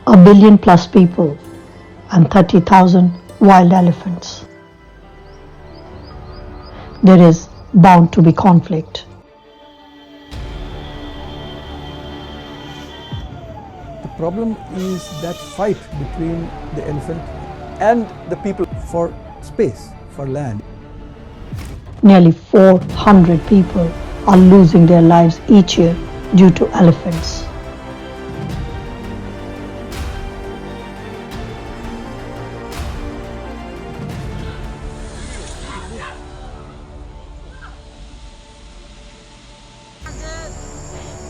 A billion plus people and 30,000 wild elephants. There is bound to be conflict. The problem is that fight between the elephant and the people for space, for land. Nearly 400 people are losing their lives each year due to elephants.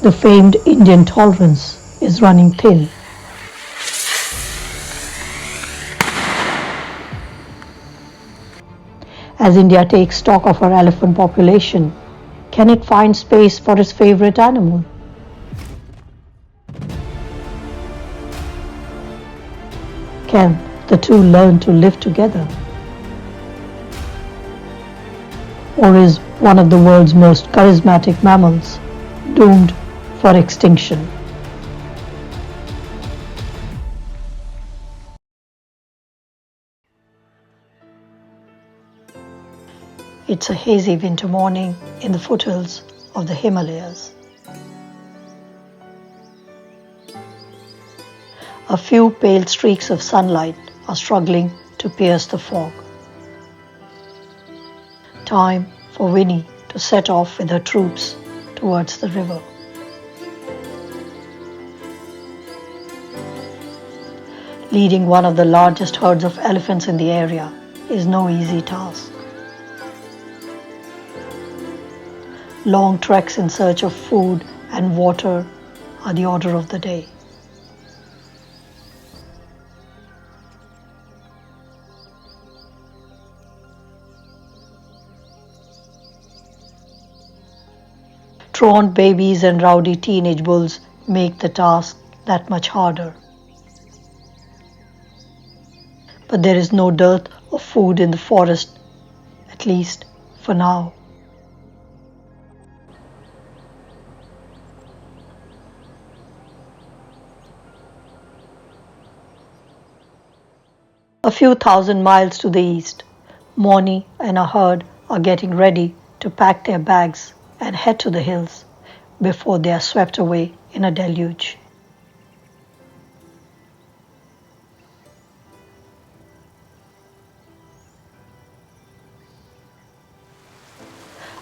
The famed Indian tolerance is running thin. As India takes stock of her elephant population, can it find space for its favorite animal? Can the two learn to live together? Or is one of the world's most charismatic mammals doomed for extinction? It's a hazy winter morning in the foothills of the Himalayas. A few pale streaks of sunlight are struggling to pierce the fog. Time for Winnie to set off with her troops towards the river. Leading one of the largest herds of elephants in the area is no easy task. Long treks in search of food and water are the order of the day. Truant babies and rowdy teenage bulls make the task that much harder. But there is no dearth of food in the forest, at least for now. A few thousand miles to the east, Moni and her herd are getting ready to pack their bags and head to the hills before they are swept away in a deluge.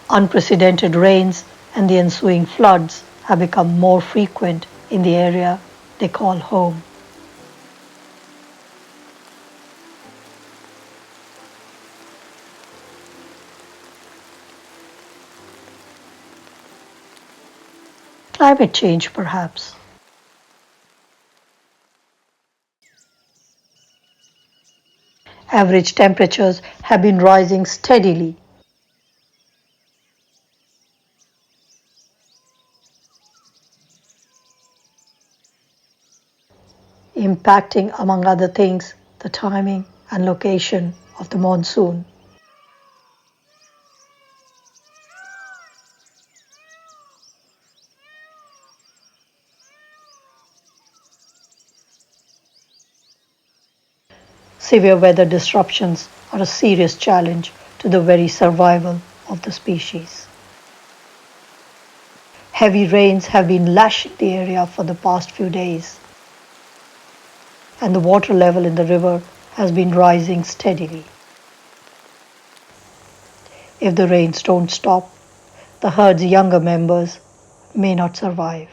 Unprecedented rains and the ensuing floods have become more frequent in the area they call home. Climate change, perhaps. Average temperatures have been rising steadily. Impacting, among other things, the timing and location of the monsoon. Severe weather disruptions are a serious challenge to the very survival of the species. Heavy rains have been lashing the area for the past few days, and the water level in the river has been rising steadily. If the rains don't stop, the herd's younger members may not survive.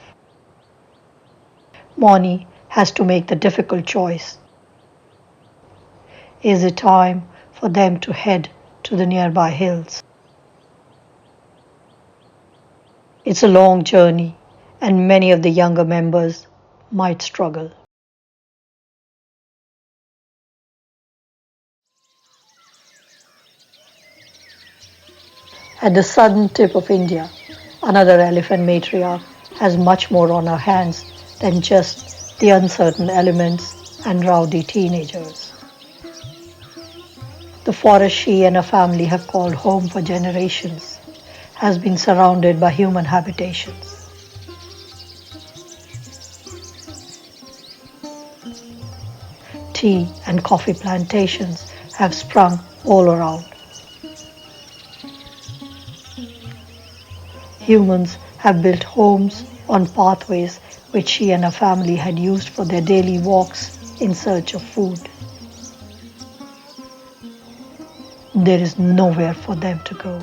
Moni has to make the difficult choice. Is it time for them to head to the nearby hills? It's a long journey, and many of the younger members might struggle. At the southern tip of India, another elephant matriarch has much more on her hands than just the uncertain elements and rowdy teenagers. The forest she and her family have called home for generations has been surrounded by human habitations. tea and coffee plantations have sprung all around. Humans have built homes on pathways which she and her family had used for their daily walks in search of food. There is nowhere for them to go.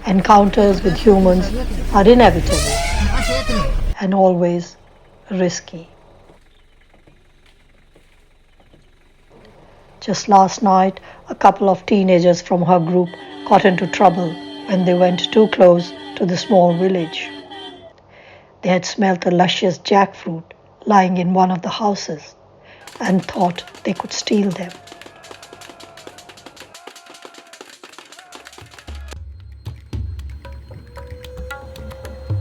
Encounters with humans are inevitable and always risky. Just last night, a couple of teenagers from her group got into trouble when they went too close to the small village. They had smelt the luscious jackfruit lying in one of the houses and thought they could steal them.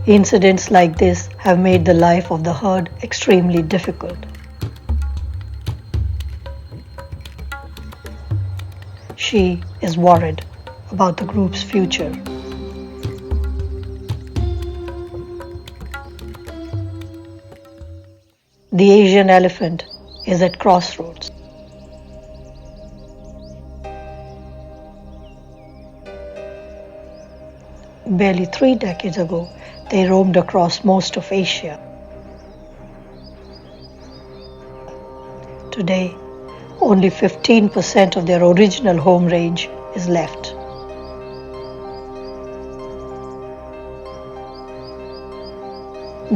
Incidents like this have made the life of the herd extremely difficult. She is worried about the group's future. The Asian elephant is at crossroads. Barely 3 decades ago, they roamed across most of Asia. Today, only 15% of their original home range is left.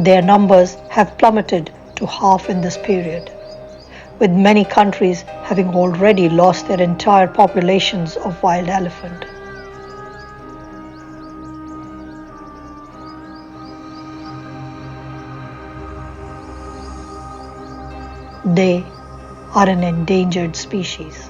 Their numbers have plummeted to half in this period, with many countries having already lost their entire populations of wild elephant. They are an endangered species.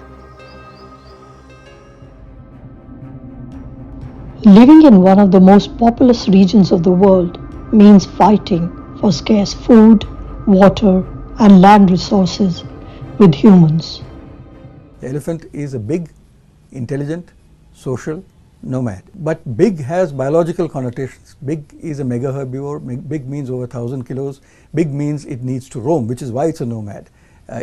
Living in one of the most populous regions of the world means fighting for scarce food, water, and land resources with humans. The elephant is a big, intelligent, social nomad. But big has biological connotations. Big is a mega herbivore. Big means over 1,000 kilos. Big means it needs to roam, which is why it's a nomad.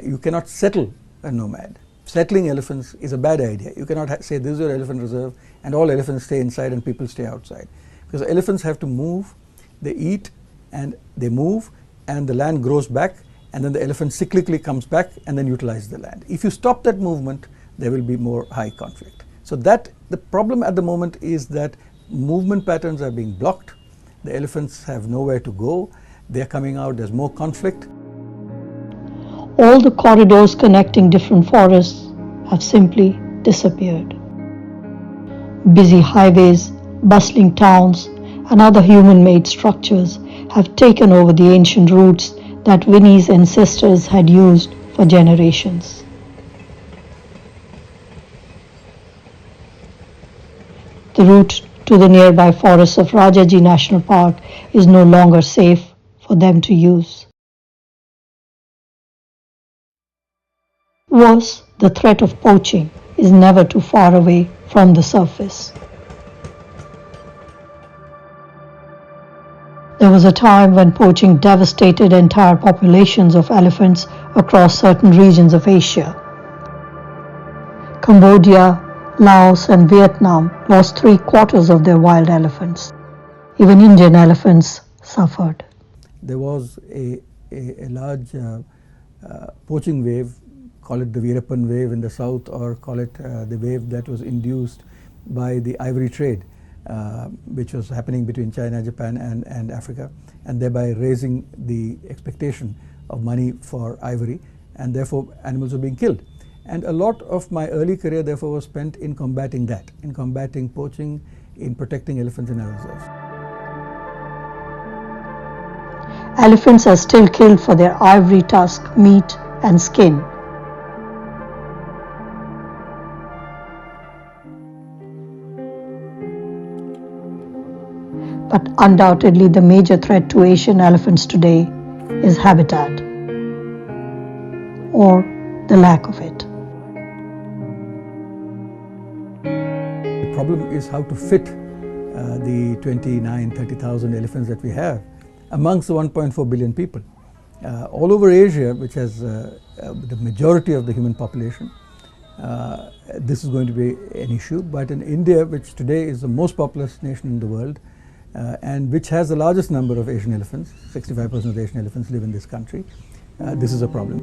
You cannot settle a nomad. Settling elephants is a bad idea. You cannot say this is your elephant reserve and all elephants stay inside and people stay outside. Because elephants have to move, they eat and they move, and the land grows back, and then the elephant cyclically comes back and then utilizes the land. If you stop that movement, there will be more high conflict. So the problem at the moment is that movement patterns are being blocked. The elephants have nowhere to go. They're coming out, there's more conflict. All the corridors connecting different forests have simply disappeared. Busy highways, bustling towns, and other human-made structures have taken over the ancient routes that Winnie's ancestors had used for generations. The route to the nearby forests of Rajaji National Park is no longer safe for them to use. Worse, the threat of poaching is never too far away from the surface. There was a time when poaching devastated entire populations of elephants across certain regions of Asia. Cambodia, Laos, and Vietnam lost 3/4 of their wild elephants. Even Indian elephants suffered. There was a large poaching wave, call it the Veerappan wave in the south, or call it the wave that was induced by the ivory trade, which was happening between China, Japan, and Africa, and thereby raising the expectation of money for ivory, and therefore animals were being killed. And a lot of my early career therefore was spent in combating that, in combating poaching, in protecting elephants in our reserves. Elephants are still killed for their ivory tusk, meat, and skin. But undoubtedly the major threat to Asian elephants today is habitat, or the lack of it. The problem is how to fit the 29, 30,000 elephants that we have amongst the 1.4 billion people. All over Asia, which has the majority of the human population, this is going to be an issue. But in India, which today is the most populous nation in the world, and which has the largest number of Asian elephants, 65% of the Asian elephants live in this country, this is a problem.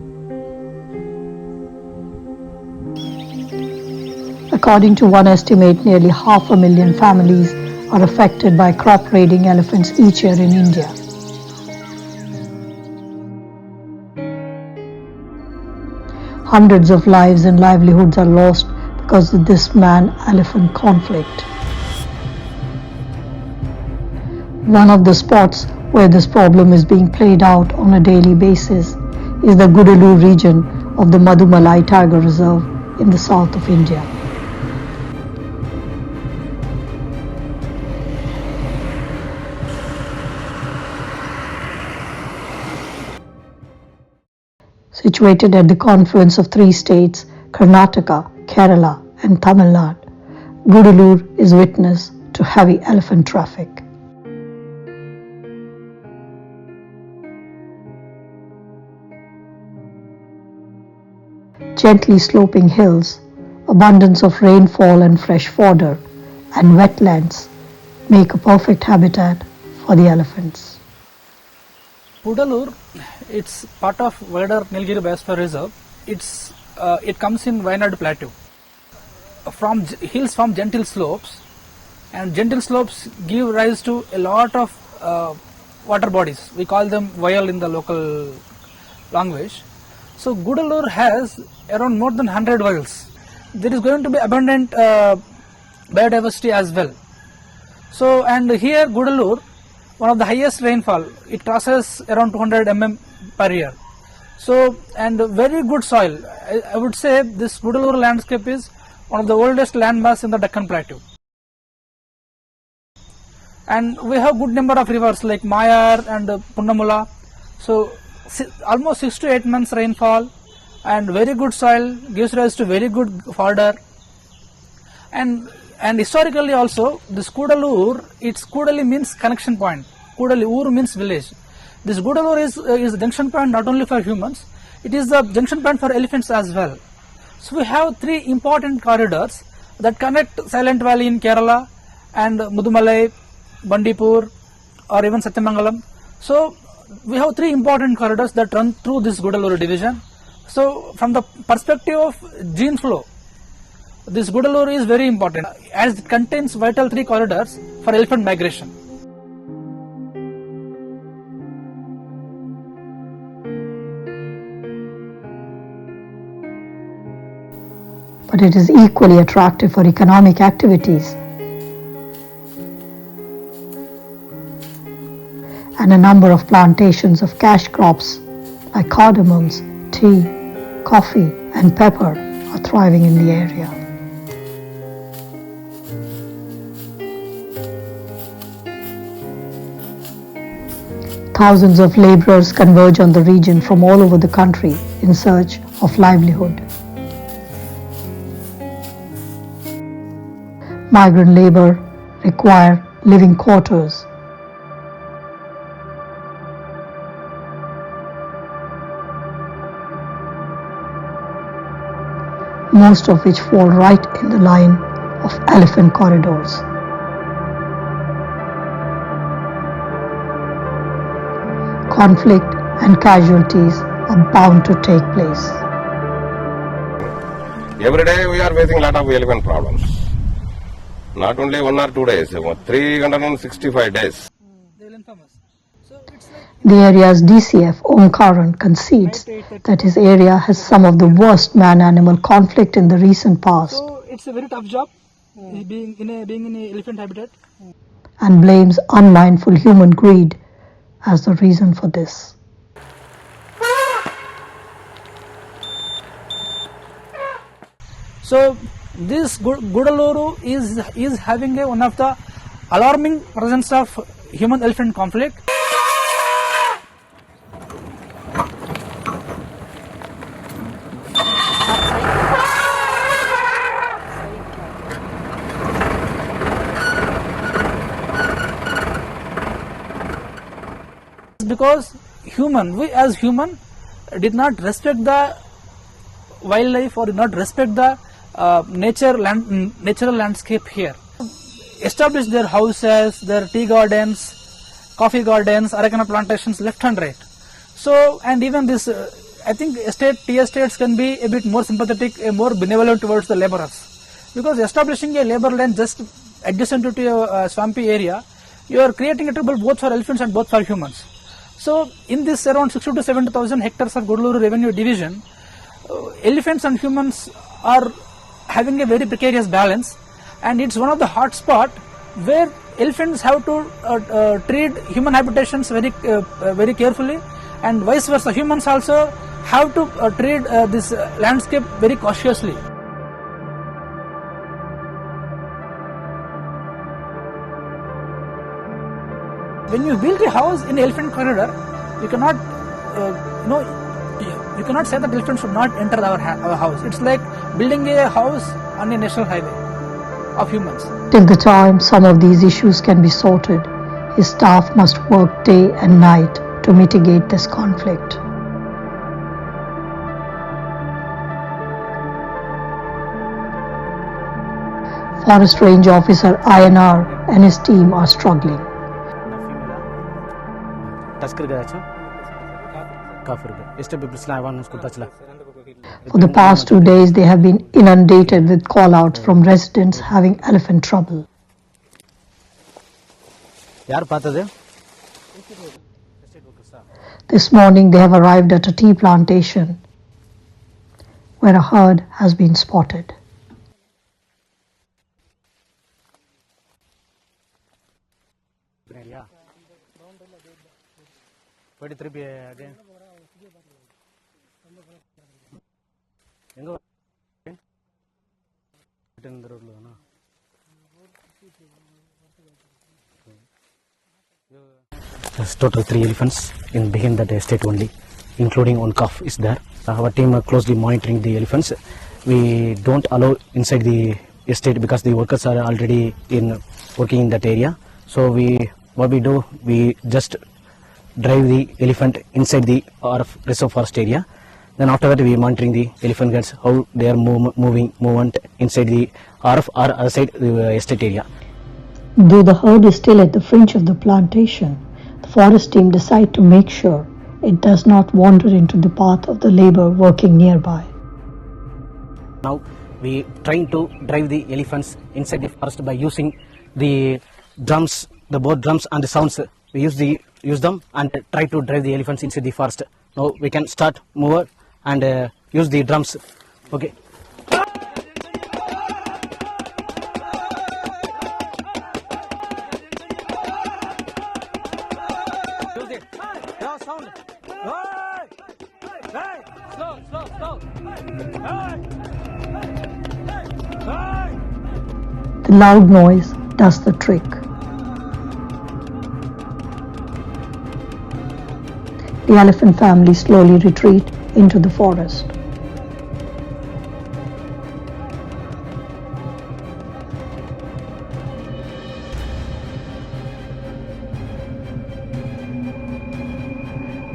According to one estimate, nearly 500,000 families are affected by crop raiding elephants each year in India. Hundreds of lives and livelihoods are lost because of this man-elephant conflict. One of the spots where this problem is being played out on a daily basis is the Gudalur region of the Madumalai Tiger Reserve in the south of India. Situated at the confluence of three states, Karnataka, Kerala and Tamil Nadu, Gudalur is witness to heavy elephant traffic. Gently sloping hills, abundance of rainfall and fresh fodder, and wetlands make a perfect habitat for the elephants. Gudalur, it's part of wider Nilgiri Biosphere Reserve. It comes in Wayanad Plateau. From hills form gentle slopes, and gentle slopes give rise to a lot of water bodies. We call them vial in the local language. So Gudalur has around more than 100 vials. There is going to be abundant biodiversity as well. So, and here Gudalur, one of the highest rainfall, it crosses around 200 mm per year. So, and very good soil. I would say this Gudalur landscape is one of the oldest landmass in the Deccan Plateau. And we have good number of rivers like Mayar and Punnamula. So, almost 6 to 8 months rainfall and very good soil gives rise to very good fodder. And historically also, this Gudalur, its Kudali means connection point. Kudali, Ur means village. This Gudalur is a junction point not only for humans, it is the junction point for elephants as well. So we have 3 important corridors that connect Silent Valley in Kerala and Mudumalai, Bandipur or even Satyamangalam. So we have 3 important corridors that run through this Gudalur division. So from the perspective of gene flow, this Gudalur is very important as it contains vital 3 corridors for elephant migration. But it is equally attractive for economic activities. And a number of plantations of cash crops like cardamoms, tea, coffee and pepper are thriving in the area. Thousands of laborers converge on the region from all over the country in search of livelihood. Migrant labor require living quarters. Most of which fall right in the line of elephant corridors. Conflict and casualties are bound to take place. Every day we are facing a lot of elephant problems. Not only 1 or 2 days, 365 days. The area's DCF, Omkaran, concedes that his area has some of the worst man-animal conflict in the recent past. So it's a very tough job being in an elephant habitat. And blames unmindful human greed as the reason for this. So this Gudalur is having one of the alarming presence of human-elephant conflict. because we as human did not respect the wildlife or did not respect the natural landscape here. Established their houses, their tea gardens, coffee gardens, areca plantations left and right. So, and even this, I think tea estates can be a bit more sympathetic, more benevolent towards the laborers, because establishing a labor land just adjacent to a swampy area, you are creating a trouble both for elephants and both for humans. So, in this around 60 to 70,000 hectares of Gudaluru revenue division, elephants and humans are having a very precarious balance, and it's one of the hot spot where elephants have to treat human habitations very carefully, and vice versa. Humans also have to treat this landscape very cautiously. When you build a house in elephant corridor, you cannot, you cannot say that elephants should not enter our house. It's like building a house on a national highway of humans. Till the time some of these issues can be sorted, his staff must work day and night to mitigate this conflict. Forest Range Officer INR and his team are struggling. For the past 2 days, they have been inundated with call-outs from residents having elephant trouble. This morning, they have arrived at a tea plantation where a herd has been spotted. There's total 3 elephants in behind that estate only, including one calf is there. Our team are closely monitoring the elephants. We don't allow inside the estate because the workers are already working in that area. So what we do, we just drive the elephant inside the reserve forest area. Then after that we are monitoring the elephant guards, how they are movement inside the RF or other side the estate area. Though the herd is still at the fringe of the plantation, the forest team decide to make sure it does not wander into the path of the labor working nearby. Now we trying to drive the elephants inside the forest by using the drums, the both drums and the sounds. We use them and try to drive the elephants inside the forest. Now we can start move and use the drums. Okay. The loud noise does the trick. The elephant family slowly retreat into the forest.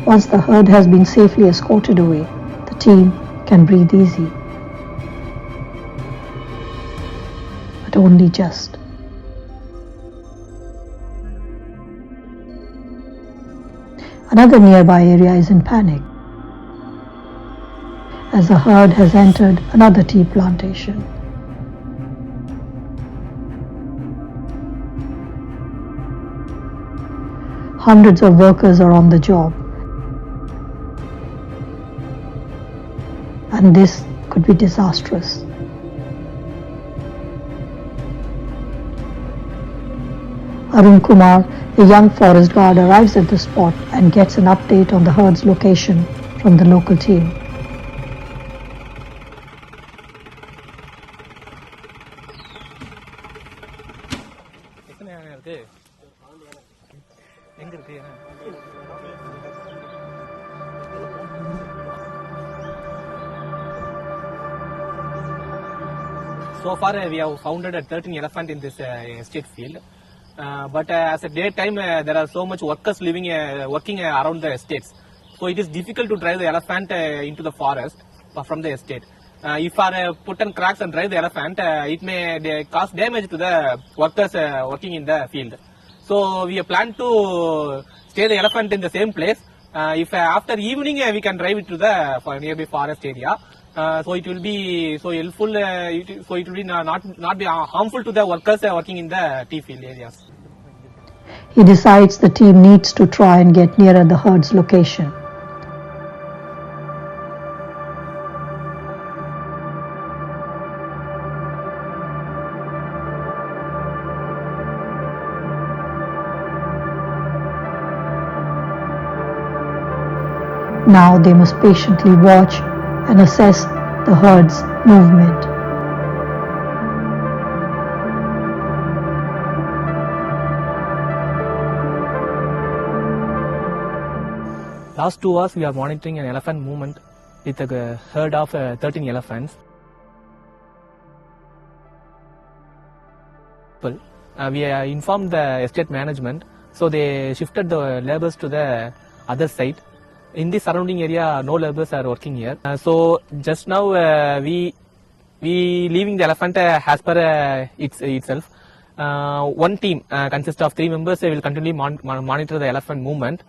Once the herd has been safely escorted away, the team can breathe easy. But only just. Another nearby area is in panic, as the herd has entered another tea plantation. Hundreds of workers are on the job, and this could be disastrous. Arun Kumar, a young forest guard, arrives at the spot and gets an update on the herd's location from the local team. So far we have found 13 elephants in this estate field. But as a daytime, there are so much workers working around the estates. So it is difficult to drive the elephant into the forest from the estate. If I put on cracks and drive the elephant, it may cause damage to the workers working in the field. So we plan to stay the elephant in the same place. If after evening we can drive it to the nearby forest area, so it will be so helpful. So it will be not be harmful to the workers working in the tea field areas. He decides the team needs to try and get nearer the herd's location. Now they must patiently watch and assess the herd's movement. Last 2 hours we are monitoring an elephant movement with a herd of 13 elephants. We informed the estate management, so they shifted the labours to the other side. In the surrounding area, no labourers are working here. So just now we leaving the elephant as per itself. One team consists of 3 members. They will continually monitor the elephant movement.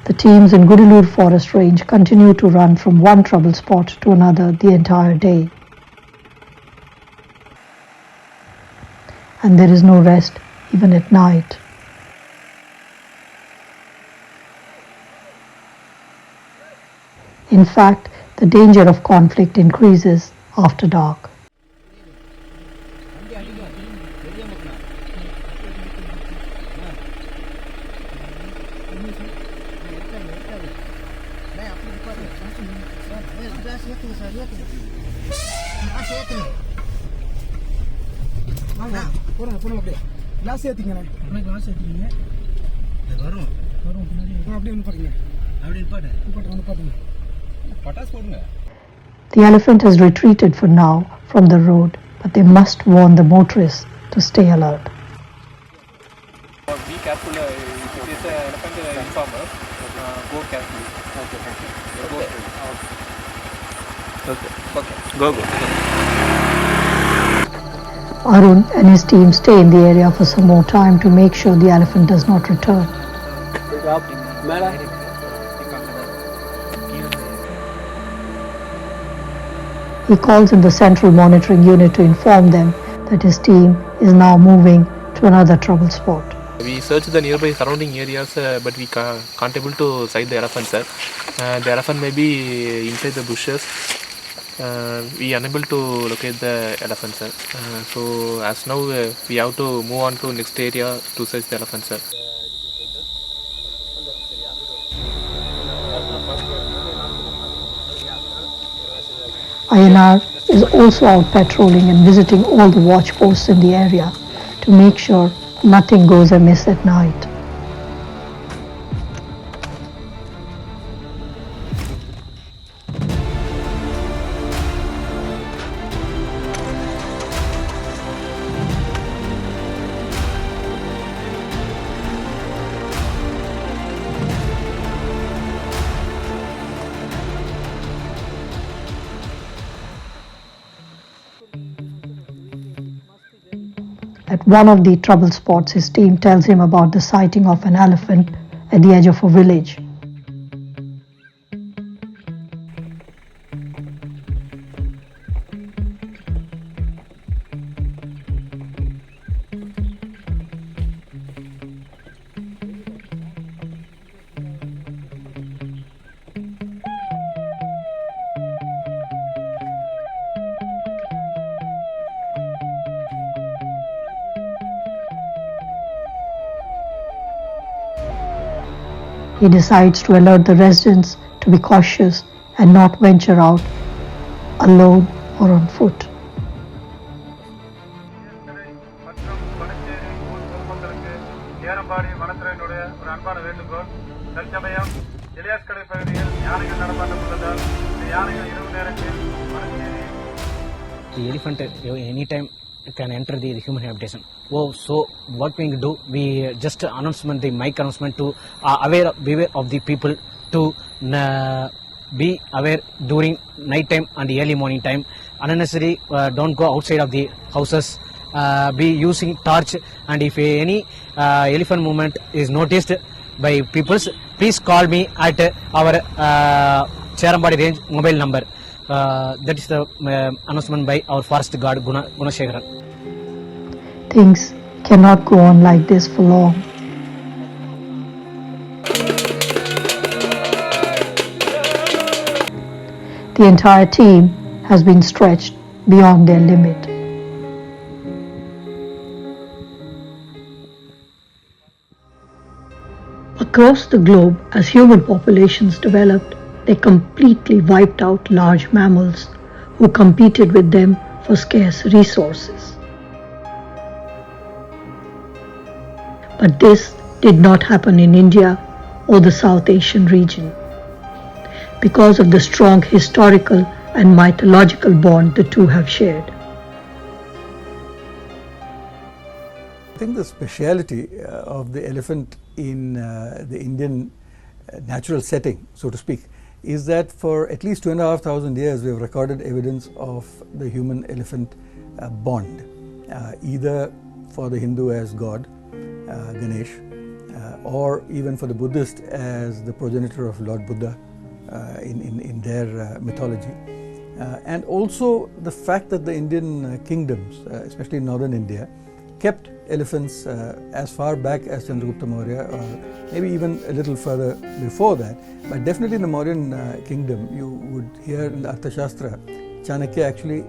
The teams in Gudalur Forest Range continue to run from one trouble spot to another the entire day. And there is no rest even at night. In fact, the danger of conflict increases after dark. The elephant has retreated for now from the road, but they must warn the motorists to stay alert. Be careful. If it is an elephant informer, go carefully. Okay. Go. Arun and his team stay in the area for some more time to make sure the elephant does not return. He calls in the central monitoring unit to inform them that his team is now moving to another trouble spot. We search the nearby surrounding areas, but we can't able to sight the elephant, sir. The elephant may be inside the bushes. We are unable to locate the elephant, sir. So as now we have to move on to next area to search the elephant, sir. INR is also out patrolling and visiting all the watch posts in the area to make sure nothing goes amiss at night. At one of the trouble spots, his team tells him about the sighting of an elephant at the edge of a village. He decides to alert the residents to be cautious and not venture out alone or on foot. The elephant anytime can enter the human habitation. Oh, so what we do? We just announcement the mic announcement to beware of the people to be aware during night time and the early morning time. Unnecessary, don't go outside of the houses. Be using torch, and if any elephant movement is noticed by peoples, please call me at our Cherambadi range mobile number. That is the announcement by our forest guard Gunashekaran. Things cannot go on like this for long. The entire team has been stretched beyond their limit. Across the globe, as human populations developed, they completely wiped out large mammals who competed with them for scarce resources. But this did not happen in India or the South Asian region, because of the strong historical and mythological bond the two have shared. I think the speciality of the elephant in the Indian natural setting, so to speak, is that for at least 2,500 years we have recorded evidence of the human-elephant bond, either for the Hindu as God, Ganesh, or even for the Buddhist as the progenitor of Lord Buddha in their mythology. And also the fact that the Indian kingdoms, especially in northern India, kept elephants as far back as Chandragupta Maurya, or maybe even a little further before that. But definitely in the Mauryan kingdom, you would hear in the Arthashastra, Chanakya actually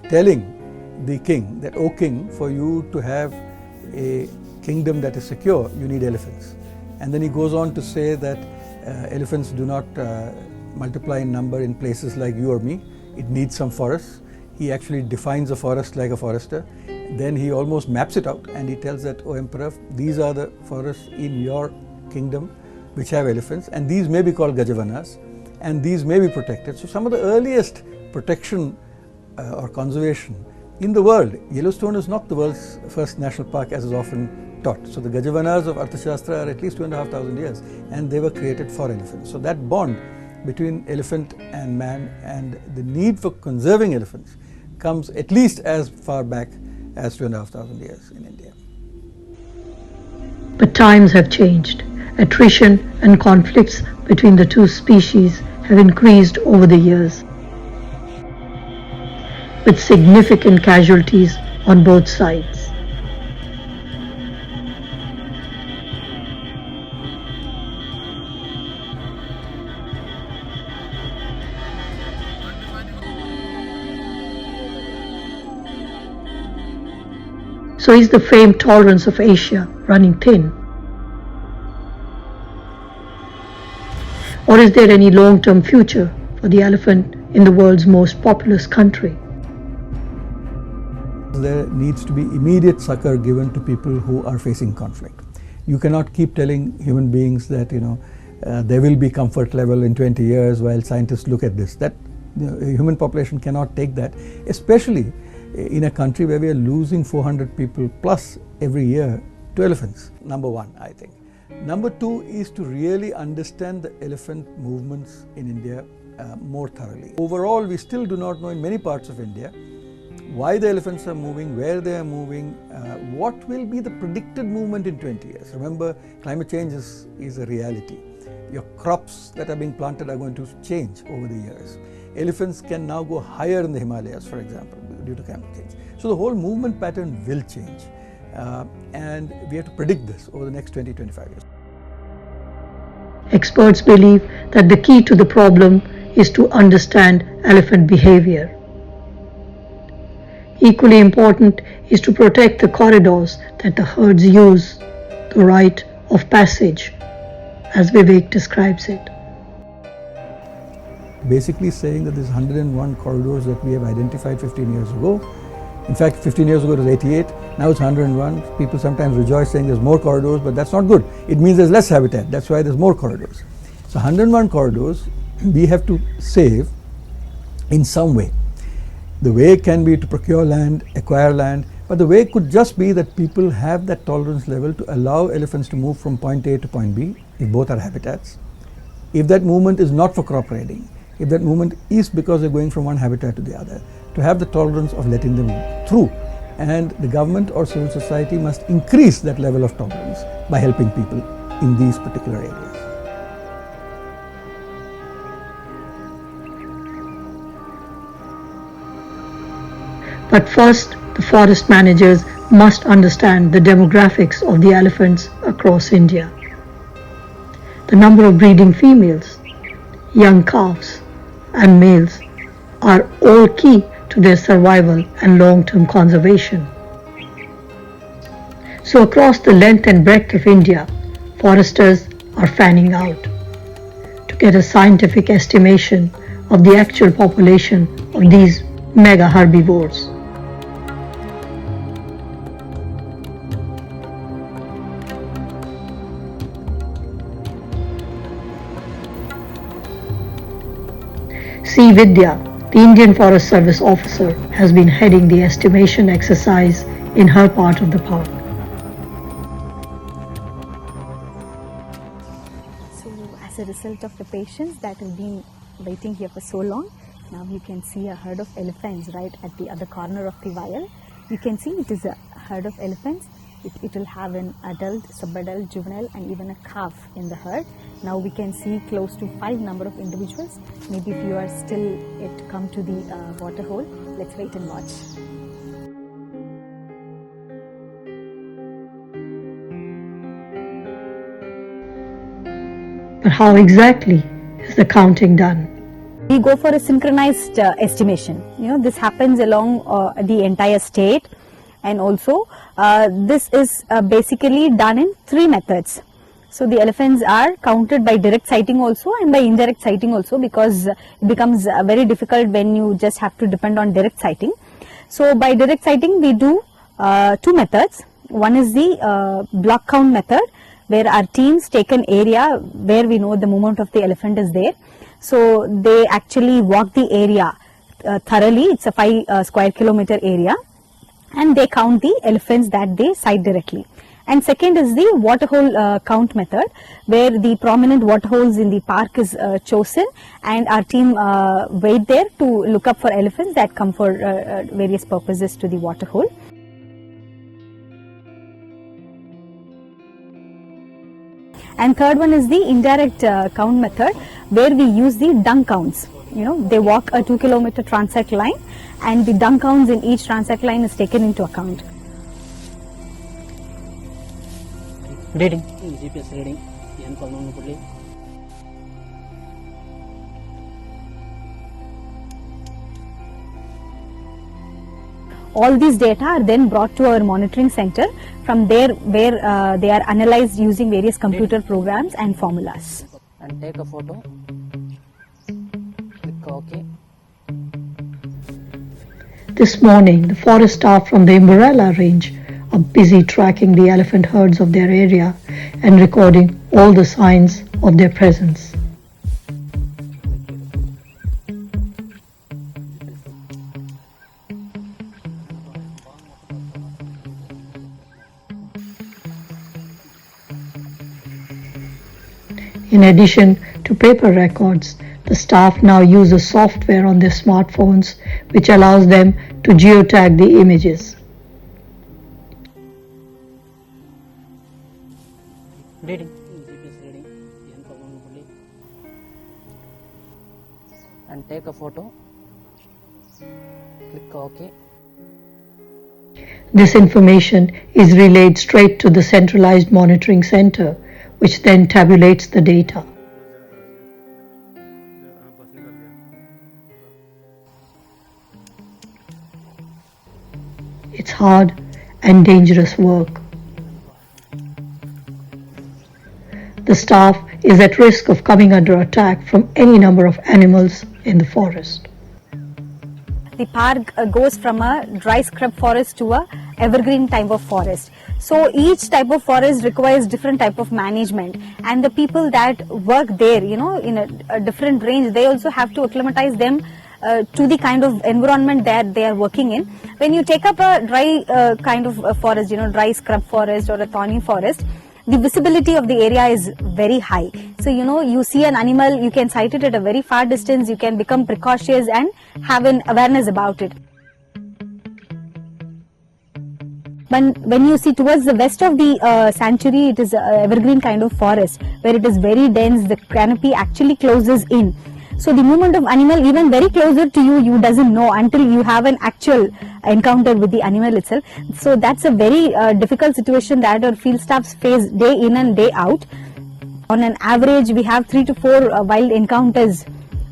telling the king that, "O king, for you to have a kingdom that is secure, you need elephants." And then he goes on to say that elephants do not multiply in number in places like you or me. It needs some forests. He actually defines a forest like a forester. Then he almost maps it out and he tells that, "O emperor, these are the forests in your kingdom which have elephants, and these may be called Gajavanas, and these may be protected." So some of the earliest protection or conservation in the world. Yellowstone is not the world's first national park as is often taught. So the Gajavanas of Arthashastra are at least 2,500 years, and they were created for elephants. So that bond between elephant and man and the need for conserving elephants comes at least as far back as 2,500 years in India. But times have changed. Attrition and conflicts between the two species have increased over the years, with significant casualties on both sides. So is the famed tolerance of Asia running thin? Or is there any long-term future for the elephant in the world's most populous country? There needs to be immediate succor given to people who are facing conflict. You cannot keep telling human beings that there will be comfort level in 20 years while scientists look at this. That human population cannot take that, especially in a country where we are losing 400 people plus every year to elephants. Number one, I think. Number two is to really understand the elephant movements in India more thoroughly. Overall, we still do not know in many parts of India why the elephants are moving, where they are moving, what will be the predicted movement in 20 years. Remember, climate change is a reality. Your crops that are being planted are going to change over the years. Elephants can now go higher in the Himalayas, for example, due to climate change. So the whole movement pattern will change. And we have to predict this over the next 20-25 years. Experts believe that the key to the problem is to understand elephant behavior. Equally important is to protect the corridors that the herds use, the rite of passage, as Vivek describes it. Basically saying that there's 101 corridors that we have identified 15 years ago. In fact, 15 years ago it was 88, now it's 101. People sometimes rejoice saying there's more corridors, but that's not good. It means there's less habitat, that's why there's more corridors. So 101 corridors we have to save in some way. The way can be to procure land, acquire land, but the way could just be that people have that tolerance level to allow elephants to move from point A to point B, if both are habitats. If that movement is not for crop raiding, if that movement is because they're going from one habitat to the other, to have the tolerance of letting them through. And the government or civil society must increase that level of tolerance by helping people in these particular areas. But first, the forest managers must understand the demographics of the elephants across India. The number of breeding females, young calves, and males are all key to their survival and long-term conservation. So across the length and breadth of India, foresters are fanning out to get a scientific estimation of the actual population of these mega herbivores. C. Vidya, the Indian Forest Service officer, has been heading the estimation exercise in her part of the park. So as a result of the patience that have been waiting here for so long, now you can see a herd of elephants right at the other corner of the vial. You can see it is a herd of elephants. It will have an adult, subadult, juvenile and even a calf in the herd. Now we can see close to 5 number of individuals. Maybe if you are still yet to come to the water hole, let's wait and watch. But how exactly is the counting done? We go for a synchronized estimation. This happens along the entire state, and also this is basically done in 3 methods. So the elephants are counted by direct sighting also and by indirect sighting also, because it becomes very difficult when you just have to depend on direct sighting. So by direct sighting we do 2 methods. One is the block count method, where our teams take an area where we know the movement of the elephant is there. So they actually walk the area thoroughly. It's a 5 square kilometer area, and they count the elephants that they sight directly. And second is the waterhole count method, where the prominent waterholes in the park is chosen, and our team wait there to look up for elephants that come for various purposes to the waterhole. And third one is the indirect count method, where we use the dung counts. They walk a 2 kilometer transect line, and the dung counts in each transect line is taken into account. Reading, GPS reading, All these data are then brought to our monitoring center. From there, where they are analyzed using various computer programs and formulas. And take a photo. Click OK. This morning, the forest staff from the Umbrella range are busy tracking the elephant herds of their area and recording all the signs of their presence. In addition to paper records, the staff now uses software on their smartphones which allows them to geotag the images. Reading, GPS reading, and take a photo. Click OK. This information is relayed straight to the centralized monitoring center, which then tabulates the data. It's hard and dangerous work. The staff is at risk of coming under attack from any number of animals in the forest. The park goes from a dry scrub forest to a evergreen type of forest. So each type of forest requires different type of management, and the people that work there, in a different range, they also have to acclimatize them to the kind of environment that they are working in. When you take up a dry kind of forest, dry scrub forest or a thorny forest, the visibility of the area is very high. So, you see an animal, you can sight it at a very far distance, you can become precautious and have an awareness about it. But when you see towards the west of the sanctuary, it is a evergreen kind of forest where it is very dense, the canopy actually closes in. So the movement of animal even very closer to you, you doesn't know until you have an actual encounter with the animal itself. So that's a very difficult situation that our field staffs face day in and day out. On an average, we have 3 to 4 wild encounters,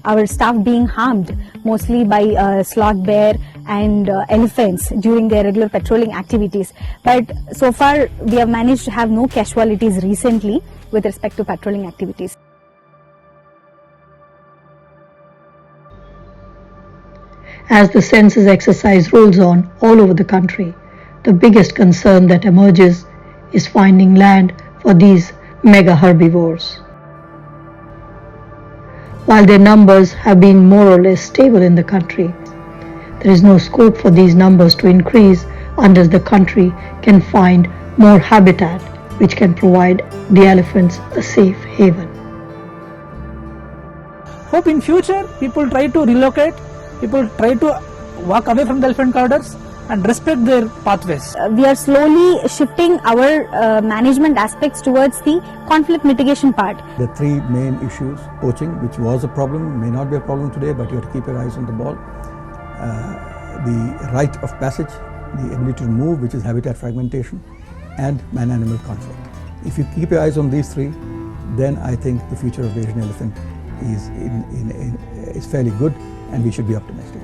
our staff being harmed mostly by sloth bear and elephants during their regular patrolling activities. But so far, we have managed to have no casualties recently with respect to patrolling activities. As the census exercise rolls on all over the country, the biggest concern that emerges is finding land for these mega herbivores. While their numbers have been more or less stable in the country, there is no scope for these numbers to increase unless the country can find more habitat which can provide the elephants a safe haven. Hope in future people try to relocate, people try to walk away from the elephant corridors and respect their pathways. We are slowly shifting our management aspects towards the conflict mitigation part. The three main issues: poaching, which was a problem, may not be a problem today, but you have to keep your eyes on the ball. The right of passage, the ability to move, which is habitat fragmentation, and man-animal conflict. If you keep your eyes on these three, then I think the future of the Asian elephant is fairly good, and we should be optimistic.